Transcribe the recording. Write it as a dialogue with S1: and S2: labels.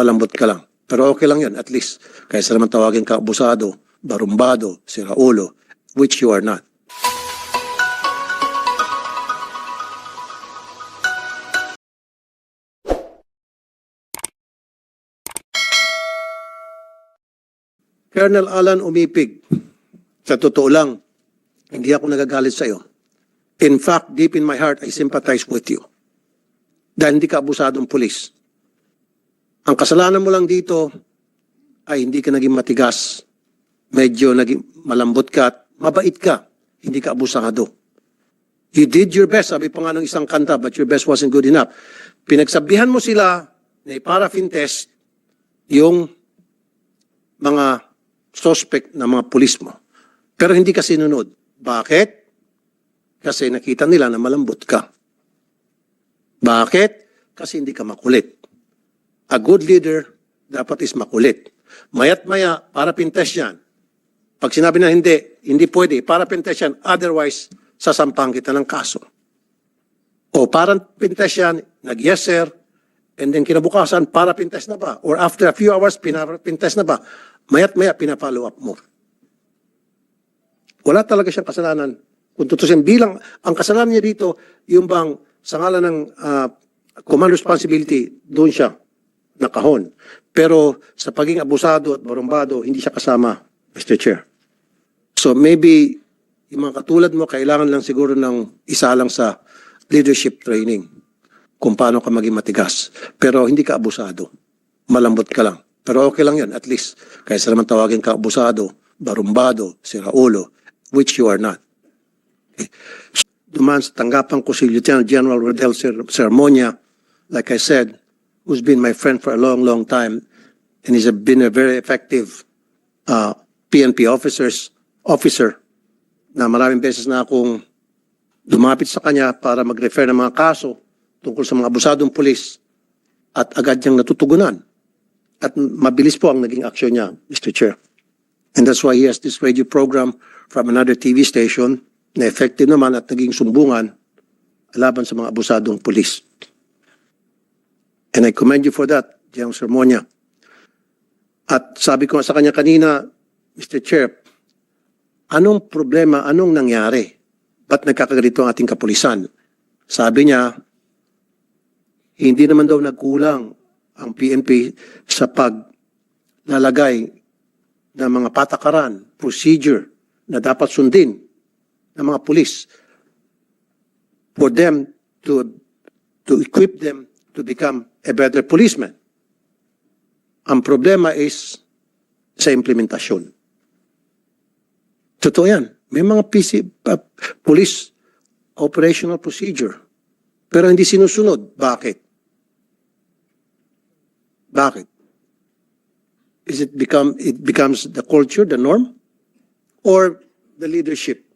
S1: malambot ka lang. Pero okay lang yan, at least. Kaysa naman tawagin ka abusado, barumbado, siraulo, which you are not. Colonel Alan Umipig, sa totoo lang, hindi ako nagagalit sa iyo. In fact, deep in my heart, I sympathize with you. Dahil hindi ka abusadong pulis. Ang kasalanan mo lang dito ay hindi ka naging matigas. Medyo naging malambot ka at mabait ka. Hindi ka abusado. You did your best, sabi pa nga ng isang kanta, but your best wasn't good enough. Pinagsabihan mo sila na i-paraffin test yung mga suspect na mga pulis mo. Pero hindi ka sinunod. Bakit? Kasi nakita nila na malambot ka. Bakit? Kasi hindi ka makulit. A good leader dapat is makulit. Mayat maya, para pintes yan. Pag sinabi na hindi pwede, para pintes yan. Otherwise, sasampang kita ng kaso. O para pintes yan, nag-yes sir, and then kinabukasan, para pintes na ba? Or after a few hours, pintes na ba? Mayat maya, pina-follow up mo. Wala talaga siyang kasalanan. Kung tutusin, bilang ang kasalanan niya dito, yung bang sa ngalan ng command responsibility, doon siya nakahon. Pero sa pagiging abusado at barumbado, hindi siya kasama, Mr. Chair. So maybe yung mga katulad mo, kailangan lang siguro ng isa lang sa leadership training kung paano ka maging matigas. Pero hindi ka abusado. Malambot ka lang. Pero okay lang yan, at least. Kaysa naman tawagin ka abusado, barumbado, siraulo, which you are not. Okay. Duman sa tanggapan ko si Lieutenant General Rodel Sermonia, like I said, who's been my friend for a long, long time, and he's been a very effective PNP officer na maraming beses na akong lumapit sa kanya para mag-refer ng mga kaso tungkol sa mga abusadong pulis at agad niyang natutugunan. At mabilis po ang naging aksyon niya, Mr. Chair. And that's why he has this radio program from another TV station na effective naman at naging sumbungan laban sa mga abusadong pulis. And I commend you for that, General Sermonia. At sabi ko sa kanya kanina, Mr. Chair, anong problema, anong nangyari? Ba't nagkakaganito ang ating kapulisan? Sabi niya, hindi naman daw nagkulang ang PNP sa paglalagay ng mga patakaran, procedure na dapat sundin ng mga pulis for them to equip them to become a better policeman. Ang problema is sa implementasyon. Totoo yan. May mga police operational procedure pero hindi sinusunod. Bakit? Bakit? It becomes the culture, the norm, or the leadership